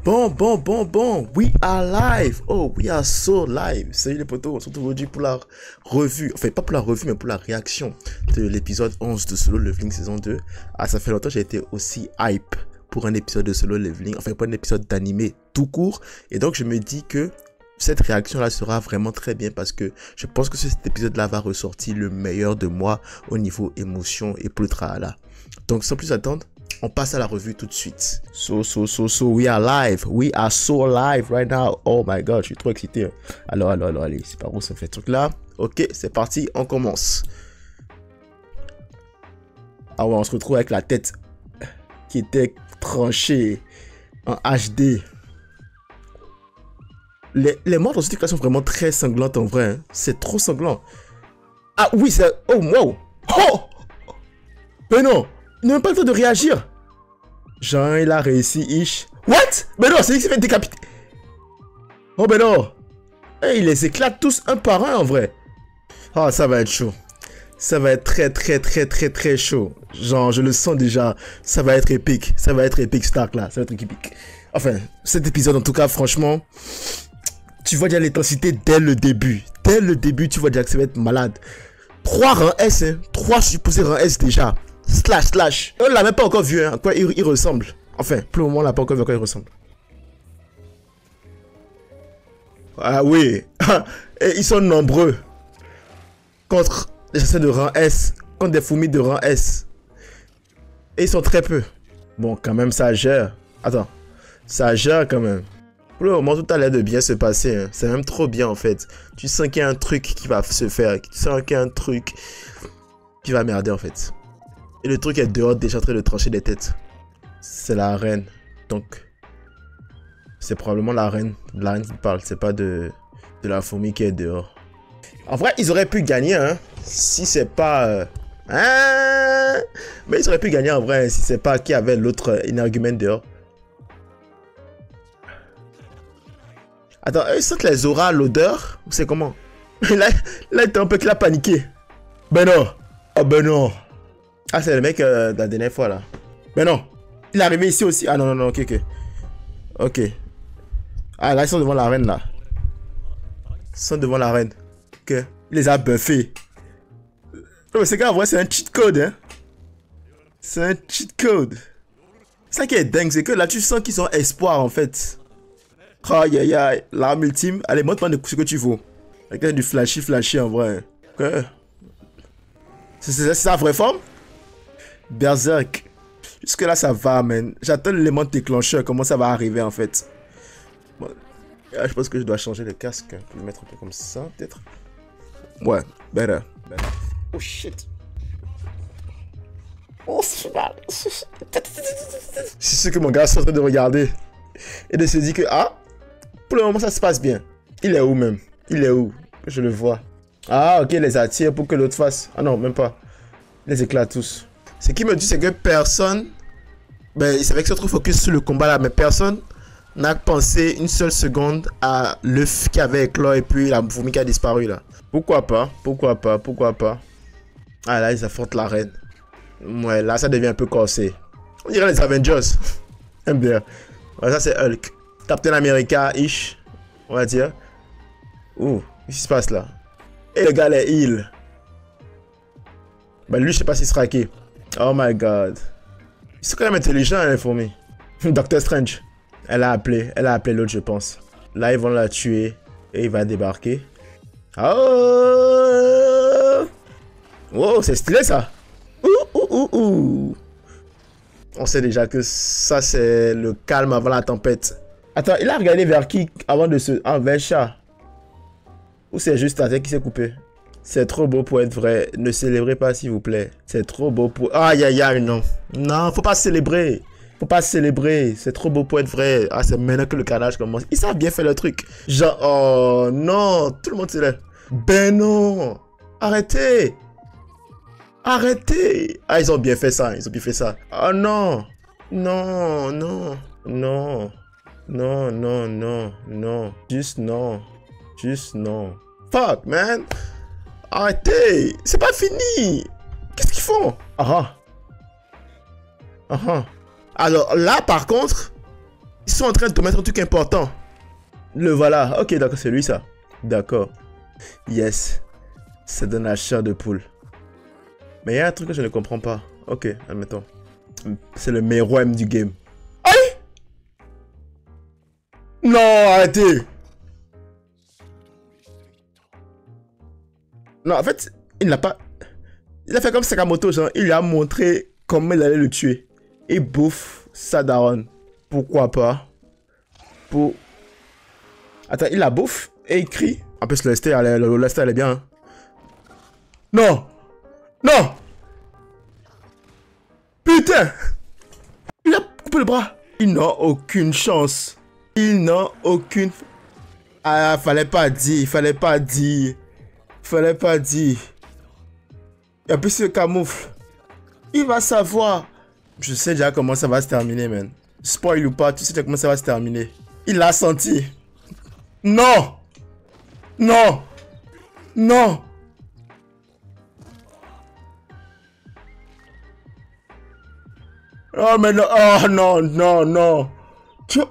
Bon, we are live. Oh, we are so live. Salut les potos, on se retrouve aujourd'hui pour la revue, enfin pas pour la revue, mais pour la réaction de l'épisode 11 de Solo Leveling saison 2. Ah, ça fait longtemps que j'ai été aussi hype pour un épisode de Solo Leveling, enfin pour un épisode d'animé tout court. Et donc je me dis que cette réaction-là sera vraiment très bien parce que je pense que cet épisode-là va ressortir le meilleur de moi au niveau émotion et plus là. Donc sans plus attendre, on passe à la revue tout de suite. So, we are live. We are so live right now. Oh my god, je suis trop excité. Alors, allez, c'est par où ça fait ce truc là? Ok, c'est parti, on commence. Ah ouais, on se retrouve avec la tête qui était tranchée en HD. Les morts dans ce truc-là sont vraiment très sanglantes en vrai. Hein. C'est trop sanglant. Ah oui, c'est... Oh, wow. Oh! Mais non, il n'a même pas le temps de réagir. Jean, il a réussi, ish. What? Mais non, c'est lui qui s'est fait décapiter. Oh, mais non. Hey, il les éclate tous un par un en vrai. Oh, ça va être chaud. Ça va être très chaud. Genre, je le sens déjà. Ça va être épique. Ça va être épique, Stark là. Ça va être épique. Enfin, cet épisode, en tout cas, franchement, tu vois déjà l'intensité dès le début. Dès le début, tu vois déjà que ça va être malade. 3 rangs S, hein. 3 supposés rangs S déjà. Slash. On l'a même pas encore vu, hein, à quoi il ressemble. Enfin, pour le moment, on l'a pas encore vu à quoi il ressemble. Ah oui. Et ils sont nombreux. Contre des chasseurs de rang S. Contre des fourmis de rang S. Et ils sont très peu. Bon, quand même, ça gère. Attends. Ça gère quand même. Pour le moment, tout a l'air de bien se passer. Hein. C'est même trop bien, en fait. Tu sens qu'il y a un truc qui va se faire. Tu sens qu'il y a un truc qui va merder, en fait. Et le truc est dehors déjà en train de trancher des têtes. C'est la reine. Donc, c'est probablement la reine qui parle. C'est pas de la fourmi qui est dehors. En vrai, ils auraient pu gagner, hein. Si c'est pas... Hein? Mais ils auraient pu gagner en vrai si c'est pas qui avait l'autre énergumène dehors. Attends, ils sentent les auras, l'odeur? Ou c'est comment? Là, il était un peu qu'il a paniqué. Ben non. Oh ben non. Ah, c'est le mec de la dernière fois là. Mais non. Il est arrivé ici aussi. Ah non, ok. Ah là, ils sont devant la reine là. Ils sont devant la reine. Ok. Il les a buffés. Non, mais c'est qu'en vrai, c'est un cheat code, hein. C'est un cheat code. Ça qui est dingue, c'est que là, tu sens qu'ils ont espoir en fait. Aïe, l'arme ultime. Allez, montre-moi ce que tu vaux. Avec du flashy en vrai. Ok. C'est sa vraie forme? Berserk. Jusque là ça va, man. J'attends l'élément déclencheur, comment ça va arriver en fait. Bon. Je pense que je dois changer le casque pour le mettre un peu comme ça peut-être. Ouais, better. Oh shit. Oh c'est mal. C'est ce que mon gars est en train de regarder. Et de se dire que ah, pour le moment ça se passe bien. Il est où même? Il est où? Je le vois. Ah ok, il les attire pour que l'autre fasse. Ah non, même pas. Il les éclate tous. Ce qui me dit, c'est que personne, ben, c'est vrai que c'est trop focus sur le combat là, mais personne n'a pensé une seule seconde à l'œuf qui avait éclos et puis la fourmi qui a disparu là. Pourquoi pas? Ah là, ils affrontent la reine. Ouais, là, ça devient un peu corsé. On dirait les Avengers. J'aime bien. Ouais, ça, c'est Hulk. Captain America-ish, on va dire. Ouh, qu'est-ce qui se passe là? Et le gars, les heal. Ben, lui, je sais pas s'il sera hacké. Oh my god. Ils sont quand même intelligents, hein, les fourmis. Doctor Strange. Elle a appelé l'autre, je pense. Là, ils vont la tuer. Et il va débarquer. Oh! Wow, c'est stylé, ça. Ouh. On sait déjà que ça, c'est le calme avant la tempête. Attends, il a regardé vers qui avant de se... Ah, vers chat. Ou c'est juste la tête qui s'est coupée? C'est trop beau pour être vrai. Ne célébrez pas, s'il vous plaît. C'est trop beau pour... Aïe, non. Non, faut pas célébrer. C'est trop beau pour être vrai. Ah, c'est maintenant que le carnage commence. Ils savent bien faire le truc. Genre, oh non. Tout le monde célèbre. Ben non. Arrêtez. Ah, ils ont bien fait ça. Oh non. Non. Juste non. Fuck, man. Arrêtez, c'est pas fini. Qu'est-ce qu'ils font? Alors là, par contre, Ils sont en train de te mettre un truc important. Le voilà. Ok, d'accord, c'est lui ça. D'accord. Yes. Ça donne la chair de poule. Mais il y a un truc que je ne comprends pas. Ok, admettons. C'est le meilleur M du game. Aïe! Non, arrêtez! Non, en fait, il n'a pas... Il a fait comme Sakamoto, genre, il lui a montré comment il allait le tuer. Il bouffe sa daronne. Pourquoi pas? Attends, il la bouffe et il crie. En plus, le ST, elle est bien. Hein. Non! Non! Putain! Il a coupé le bras. Il n'a aucune chance. Il n'a aucune... Ah, fallait pas dire, fallait pas dire. Fallait pas dire. Et puis, il se camoufle. Il va savoir. Je sais déjà comment ça va se terminer, man. Spoil ou pas, tu sais déjà comment ça va se terminer. Il l'a senti. Non! Non! Non! Oh, mais non! Oh, non, non, non! Oh!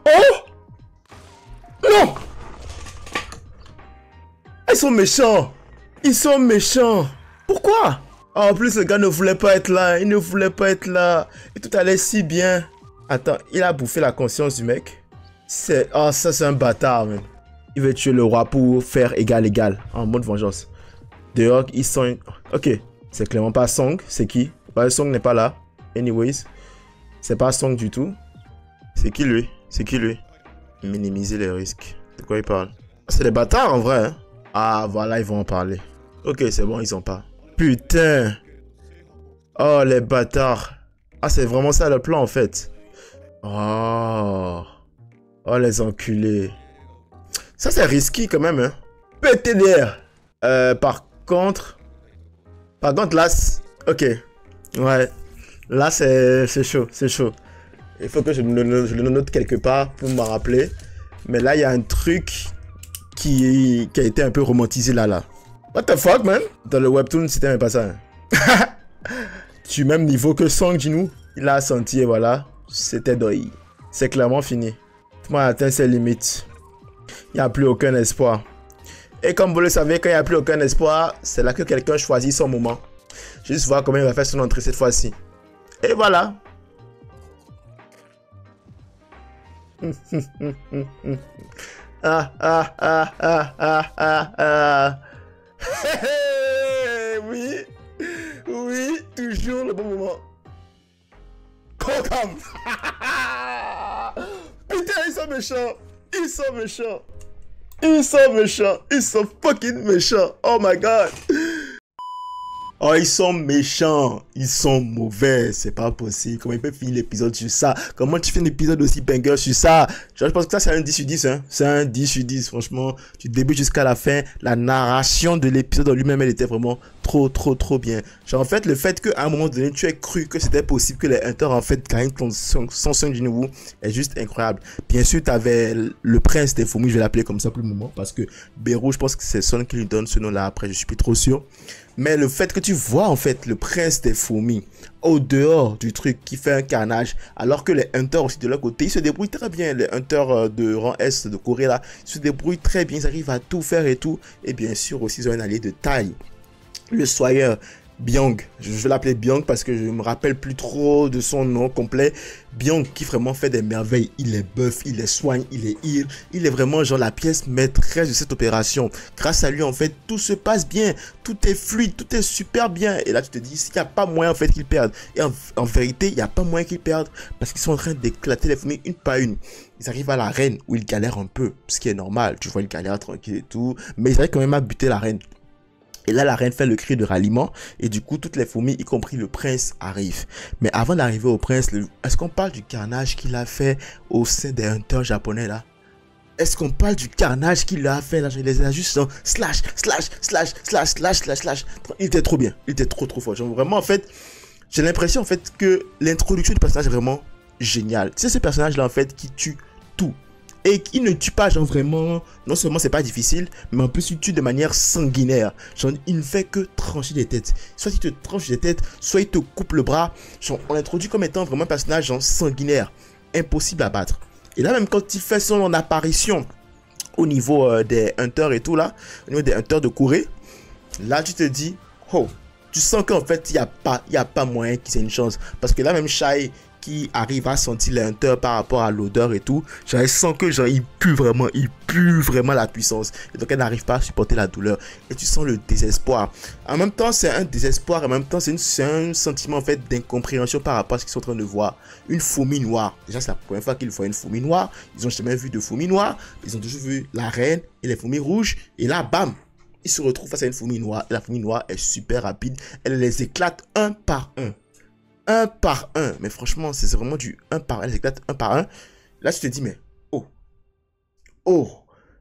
Non! Ils sont méchants! Ils sont méchants! Pourquoi? Oh, en plus, le gars ne voulait pas être là. Il ne voulait pas être là. Et tout allait si bien. Attends, il a bouffé la conscience du mec. Oh, ça, c'est un bâtard, man. Il veut tuer le roi pour faire égal, en mode vengeance. Dehors, ils sont... Ok, c'est clairement pas Song. C'est qui? Bah, Song n'est pas là. Anyways, c'est pas Song du tout. C'est qui, lui? C'est qui, lui? Minimiser les risques. De quoi il parle? C'est des bâtards, en vrai. Hein? Ah, voilà, ils vont en parler. Ok, c'est bon, ils en parlent. Putain. Oh, les bâtards. Ah, c'est vraiment ça le plan, en fait. Oh. Oh, les enculés. Ça, c'est risqué quand même, hein. PTDR. Par contre, là, ok. Ouais. Là, c'est chaud, c'est chaud. Il faut que je le note quelque part pour me rappeler. Mais là, il y a un truc qui a été un peu romantisé là. What the fuck, man? Dans le webtoon, c'était même pas ça. Hein. Tu es même niveau que Song Jinwoo. Il a senti et voilà. C'était doi. C'est clairement fini. Tout le monde a atteint ses limites. Il n'y a plus aucun espoir. Et comme vous le savez, quand il n'y a plus aucun espoir, c'est là que quelqu'un choisit son moment. Juste voir comment il va faire son entrée cette fois-ci. Et voilà. Oui. Oui, toujours le bon moment. Kokam. Putain, ils sont méchants. Ils sont méchants. Ils sont méchants. Ils sont fucking méchants. Oh my god. Oh, ils sont méchants. Ils sont mauvais. C'est pas possible. Comment ils peuvent finir l'épisode sur ça? Comment tu fais un épisode aussi banger sur ça? Genre, je pense que ça, c'est un 10 sur 10. Hein. C'est un 10 sur 10. Franchement, du début jusqu'à la fin, la narration de l'épisode en lui-même, elle était vraiment trop bien. Genre, en fait, le fait qu'à un moment donné, tu aies cru que c'était possible que les Hunters, en fait, gagnent son Song Jinwoo est juste incroyable. Bien sûr, tu avais le prince des fourmis, je vais l'appeler comme ça pour le moment, parce que Beru, je pense que c'est Son qui lui donne ce nom-là. Après, je suis plus trop sûr. Mais le fait que tu vois en fait le prince des fourmis au dehors du truc qui fait un carnage, alors que les Hunters aussi de leur côté, ils se débrouillent très bien. Les Hunters de rang S de Corée là, ils se débrouillent très bien, ils arrivent à tout faire et tout. Et bien sûr aussi, ils ont un allié de taille. Le soigneur Byung, je vais l'appeler Byung parce que je ne me rappelle plus trop de son nom complet. Byung qui vraiment fait des merveilles, il est buff, il est soigne, il est heal, il est vraiment genre la pièce maîtresse de cette opération. Grâce à lui en fait tout se passe bien, tout est fluide, tout est super bien. Et là tu te dis s'il n'y a pas moyen en fait qu'ils perdent. Et en vérité il n'y a pas moyen qu'ils perdent parce qu'ils sont en train d'éclater les fourmis une par une. Ils arrivent à l'arène où ils galèrent un peu, ce qui est normal, tu vois ils galèrent tranquille et tout. Mais ils arrivent quand même à buter la reine. Et là, la reine fait le cri de ralliement. Et du coup, toutes les fourmis, y compris le prince, arrivent. Mais avant d'arriver au prince, est-ce qu'on parle du carnage qu'il a fait au sein des hunters japonais là? Est-ce qu'on parle du carnage qu'il a fait là? Il les a juste slash. Il était trop bien. Il était trop fort. Genre, vraiment, en fait, j'ai l'impression en fait que l'introduction du personnage est vraiment géniale. C'est ce personnage là en fait qui tue tout. Et il ne tue pas, genre vraiment, non seulement c'est pas difficile, mais en plus il tue de manière sanguinaire. Genre, il ne fait que trancher des têtes. Soit il te tranche des têtes, soit il te coupe le bras. Genre, on l'introduit comme étant vraiment un personnage genre sanguinaire, impossible à battre. Et là, même quand il fait son apparition au niveau des hunters et tout là, au niveau des hunters de Corée, là tu te dis, oh, tu sens qu'en fait il y a pas moyen qu'il ait une chance. Parce que là même Shai qui arrive à sentir les hunters par rapport à l'odeur et tout, je sens que genre il pue vraiment la puissance. Et donc elle n'arrive pas à supporter la douleur. Et tu sens le désespoir. En même temps c'est un désespoir, en même temps c'est un sentiment en fait d'incompréhension par rapport à ce qu'ils sont en train de voir. Une fourmi noire. Déjà c'est la première fois qu'ils voient une fourmi noire. Ils n'ont jamais vu de fourmi noire. Ils ont toujours vu la reine et les fourmis rouges. Et là bam, ils se retrouvent face à une fourmi noire. Et la fourmi noire est super rapide. Elle les éclate un par un. Un par un. Mais franchement, c'est vraiment du un par un. Elle éclate un par un. Là, tu te dis, mais oh. Oh.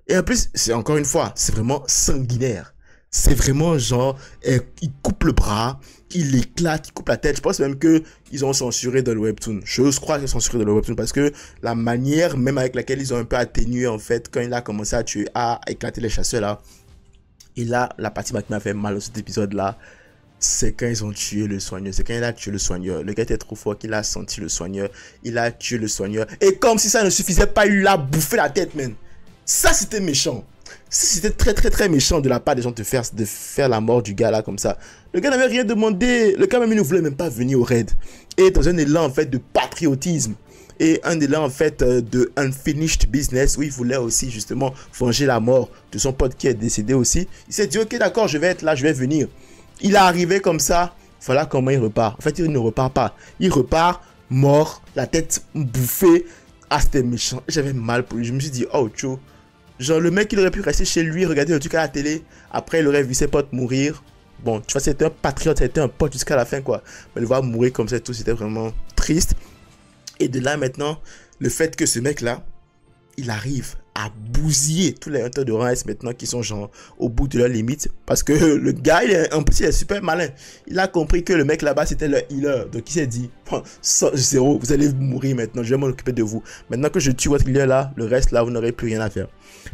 Et en plus, c'est encore une fois, c'est vraiment sanguinaire. C'est vraiment genre, il coupe le bras, il l'éclate, il coupe la tête. Je pense même qu'ils ont censuré dans le webtoon. Je crois qu'ils ont censuré dans le webtoon parce que la manière même avec laquelle ils ont un peu atténué en fait quand il a commencé à tuer, à éclater les chasseurs là. Et là, la partie qui m'a fait mal dans cet épisode là, c'est quand ils ont tué le soigneur. C'est quand il a tué le soigneur. Le gars était trop fort qu'il a senti le soigneur. Il a tué le soigneur. Et comme si ça ne suffisait pas, il l'a bouffé la tête, man. Ça, c'était méchant. C'était très méchant de la part des gens de faire la mort du gars là comme ça. Le gars n'avait rien demandé. Le gars même, il ne voulait même pas venir au raid. Et dans un élan en fait de patriotisme. Et un élan en fait de unfinished business où il voulait aussi justement venger la mort de son pote qui est décédé aussi. Il s'est dit ok d'accord, je vais être là, je vais venir. Il est arrivé comme ça, voilà comment il repart. En fait, il ne repart pas. Il repart mort, la tête bouffée. Ah, c'était méchant. J'avais mal pour lui. Je me suis dit, oh, tcho. Genre, le mec, il aurait pu rester chez lui, regarder le truc à la télé. Après, il aurait vu ses potes mourir. Bon, tu vois, c'était un patriote, c'était un pote jusqu'à la fin, quoi. Mais le voir mourir comme ça et tout, c'était vraiment triste. Et de là, maintenant, le fait que ce mec-là, il arrive à bousiller tous les hunters de rang S maintenant qui sont genre au bout de leur limite. Parce que le gars, en plus, il est super malin. Il a compris que le mec là-bas, c'était le healer. Donc, il s'est dit, zéro, vous allez mourir maintenant, je vais m'en occuper de vous. Maintenant que je tue votre healer là, le reste là, vous n'aurez plus rien à faire.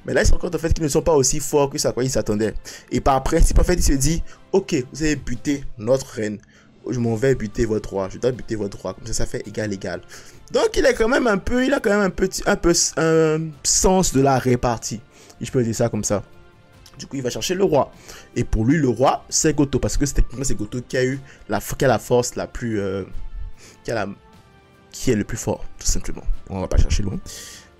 Mais là, il se rend compte en fait qu'ils ne sont pas aussi forts que ça à quoi ils s'attendaient. Et par principe, en fait, il se dit, ok, vous avez buté notre reine. Je m'en vais buter votre roi. Je dois buter votre roi. Comme ça fait égal. Donc, il a quand même un sens de la répartie. Je peux dire ça comme ça. Du coup, il va chercher le roi. Et pour lui, le roi, c'est Goto. Parce que c'est Goto qui a la force la plus... qui est le plus fort, tout simplement. On va pas chercher loin.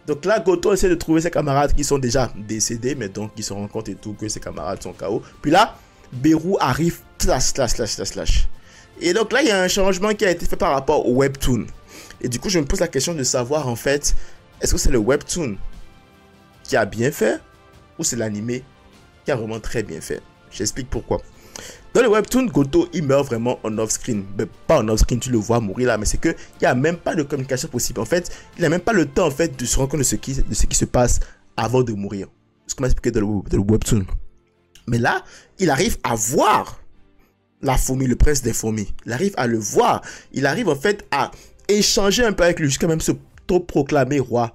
Donc là, Goto essaie de trouver ses camarades qui sont déjà décédés. Mais donc, il se rend compte et tout que ses camarades sont KO. Puis là, Beru arrive. Slash. Et donc là, il y a un changement qui a été fait par rapport au webtoon. Et du coup, je me pose la question de savoir en fait, est-ce que c'est le webtoon qui a bien fait ou c'est l'animé qui a vraiment très bien fait? J'explique pourquoi. Dans le webtoon, Goto, il meurt vraiment en off-screen. Mais pas en off-screen, tu le vois mourir là, mais c'est qu'il n'y a même pas de communication possible. En fait, il n'a même pas le temps en fait de se rendre compte de ce qui se passe avant de mourir. Ce qu'on m'a expliqué dans le webtoon. Mais là, il arrive à voir la fourmi, le prince des fourmis. Il arrive à le voir. Il arrive en fait à échanger un peu avec lui jusqu'à même se proclamer roi.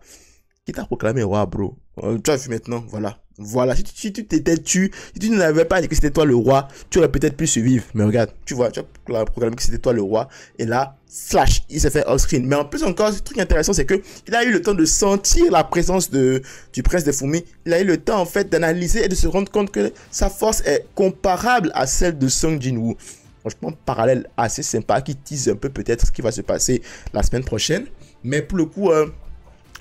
Qui t'a proclamé roi, bro? Tu as vu maintenant, voilà. Voilà, si tu t'étais si tu n'avais pas dit que c'était toi le roi, tu aurais peut-être pu survivre. Mais regarde, tu vois, tu as proclamé que c'était toi le roi. Et là, flash, il s'est fait off-screen. Mais en plus encore, ce truc intéressant, c'est que il a eu le temps de sentir la présence du prince des fourmis. Il a eu le temps, en fait, d'analyser et de se rendre compte que sa force est comparable à celle de Sung Jin-woo. Franchement, parallèle assez sympa qui tease un peu peut-être ce qui va se passer la semaine prochaine. Mais pour le coup,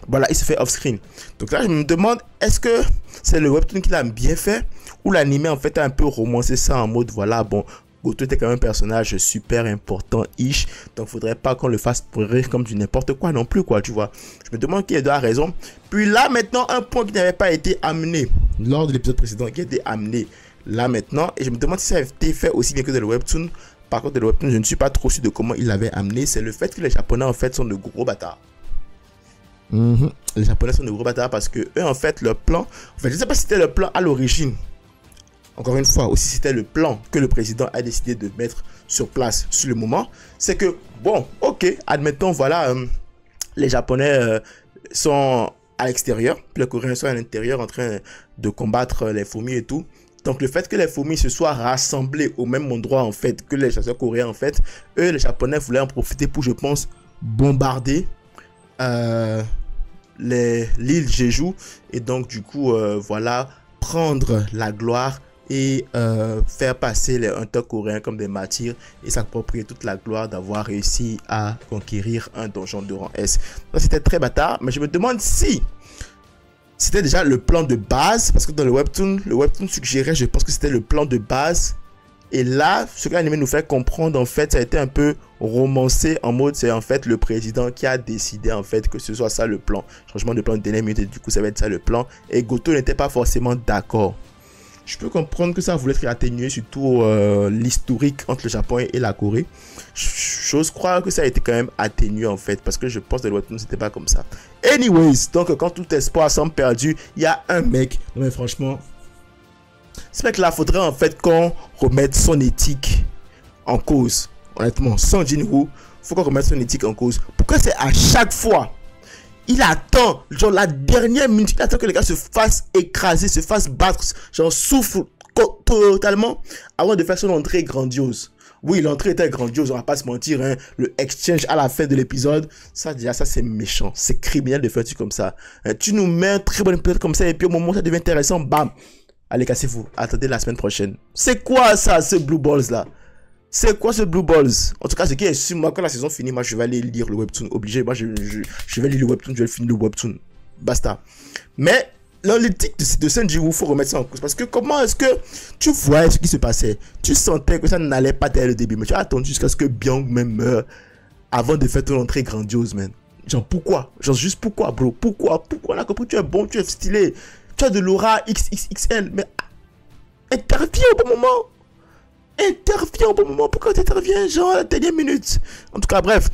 voilà, il se fait off-screen. Donc là, je me demande, est-ce que c'est le webtoon qui l'a bien fait ou l'anime en fait a un peu romancé ça en mode, voilà, bon, Goto était quand même un personnage super important-ish. Donc, faudrait pas qu'on le fasse rire comme du n'importe quoi non plus, quoi, tu vois. Je me demande qui est de la raison. Puis là, maintenant, un point qui n'avait pas été amené lors de l'épisode précédent, qui a été amené là maintenant. Et je me demande si ça a été fait aussi bien que dans le webtoon. Par contre, dans le webtoon, je ne suis pas trop sûr de comment il l'avait amené. C'est le fait que les Japonais, en fait, sont de gros bâtards. Les Japonais sont de gros bâtards parce que eux, en fait, leur plan... En fait, je ne sais pas si c'était le plan à l'origine. Encore une fois, aussi c'était le plan que le président a décidé de mettre sur place sur le moment. C'est que, bon, ok, admettons, voilà, les Japonais sont à l'extérieur, puis les Coréens sont à l'intérieur en train de combattre les fourmis et tout. Donc le fait que les fourmis se soient rassemblées au même endroit, en fait, que les chasseurs coréens, en fait, eux, les Japonais voulaient en profiter pour, je pense, bombarder l'île Jeju. Et donc du coup, voilà, prendre la gloire et faire passer les hunters coréens comme des martyrs et s'approprier toute la gloire d'avoir réussi à conquérir un donjon de rang S. C'était très bâtard, mais je me demande si c'était déjà le plan de base, parce que dans le webtoon suggérait, je pense que c'était le plan de base. Et là, ce que l'anime nous fait comprendre, en fait, ça a été un peu romancé en mode, c'est en fait le président qui a décidé en fait que ce soit ça le plan. Changement de plan de dernière minute, et du coup, ça va être ça le plan. Et Goto n'était pas forcément d'accord. Je peux comprendre que ça voulait être atténué, surtout l'historique entre le Japon et la Corée. J'ose croire que ça a été quand même atténué en fait, parce que je pense que le webtoon c'était pas comme ça. Anyways, donc quand tout espoir semble perdu, il y a un mec, non mais franchement, ce mec là, faudrait en fait qu'on remette son éthique en cause. Honnêtement, sans Jinwoo, faut qu'on remette son éthique en cause. Pourquoi c'est à chaque fois il attend, genre la dernière minute, il attend que les gars se fassent écraser, se fassent battre, genre souffre totalement avant de faire son entrée grandiose. Oui, l'entrée était grandiose, on va pas se mentir, hein. Le exchange à la fin de l'épisode, ça déjà, ça c'est méchant, c'est criminel de faire un truc comme ça. Tu nous mets un très bon épisode comme ça et puis au moment où ça devient intéressant, bam, allez cassez-vous, attendez la semaine prochaine. C'est quoi ça, ce Blue Balls là? C'est quoi ce Blue Balls? En tout cas, ce qui est sûr, moi, quand la saison finit, moi, je vais aller lire le webtoon. Obligé, moi, je vais lire le webtoon, je vais finir le webtoon. Basta. Mais, l'éthique de Sanjiwoo, il faut remettre ça en cause. Parce que comment est-ce que tu voyais ce qui se passait? Tu sentais que ça n'allait pas dès le début. Mais tu as attendu jusqu'à ce que Byung même meure avant de faire ton entrée grandiose, man. Genre, pourquoi? Genre, juste pourquoi, bro? Pourquoi? On a compris, tu es bon, tu es stylé. Tu as de l'aura XXXL. Mais interviens au bon moment. Interviens au bon moment. Pourquoi tu interviens genre à la dernière minute? En tout cas, bref,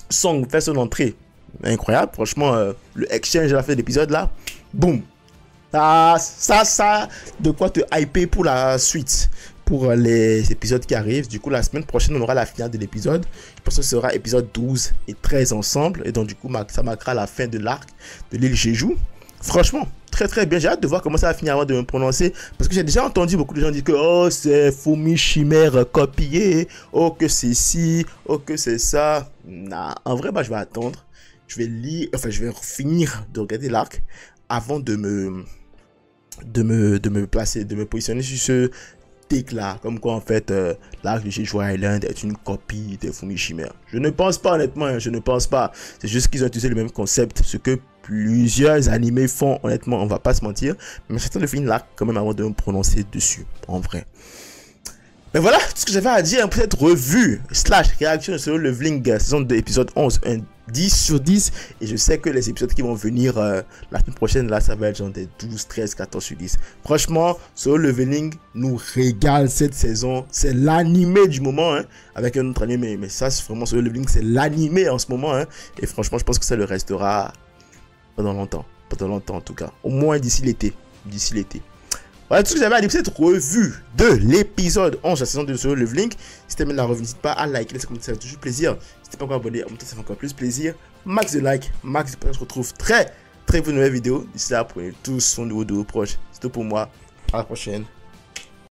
Song fait son entrée. Incroyable, franchement, le exchange à la fin de l'épisode là, boum. Ça, de quoi te hyper pour la suite, pour les épisodes qui arrivent. Du coup, la semaine prochaine, on aura la finale de l'épisode. Je pense que ce sera épisode 12 et 13 ensemble. Et donc, du coup, ça marquera la fin de l'arc de l'île Jeju. Franchement, très très bien. J'ai hâte de voir comment ça va finir avant de me prononcer. Parce que j'ai déjà entendu beaucoup de gens dire que oh, c'est Fumi Chimère copié. Oh, que c'est ci. Oh, que c'est ça. Nah, en vrai, bah, je vais attendre. Je vais lire. Enfin, je vais finir de regarder l'arc avant de me placer, de me positionner sur ce take là. Comme quoi, en fait, l'arc de Jeju Island est une copie de Fumi Chimère. Je ne pense pas, honnêtement. Hein, je ne pense pas. C'est juste qu'ils ont utilisé le même concept. Ce que plusieurs animés font, honnêtement, on va pas se mentir. Mais j'attends de finir l'arc quand même avant de me prononcer dessus, en vrai. Mais voilà, tout ce que j'avais à dire pour cette revue / réaction sur le Leveling saison 2 épisode 11, un 10 sur 10. Et je sais que les épisodes qui vont venir la semaine prochaine, là, ça va être genre des 12, 13, 14 sur 10. Franchement, Solo Leveling nous régale cette saison. C'est l'animé du moment, hein, avec un autre animé. Mais ça, c'est vraiment Solo Leveling, c'est l'animé en ce moment. Hein, et franchement, je pense que ça le restera pendant longtemps. Pendant longtemps, en tout cas. Au moins d'ici l'été. D'ici l'été. Voilà tout ce que j'avais à dire pour cette revue de l'épisode 11 de la saison 2 de Solo Leveling. Si tu aimes la revue, n'hésite pas à liker, laisser un commentaire, ça fait toujours plaisir. Si tu n'es pas encore abonné, à mon tour, ça fait encore plus plaisir. Max de like, max de partage. On se retrouve très vite pour une nouvelle vidéo. D'ici là, prenez tous son nouveau proche. C'est tout pour moi. À la prochaine.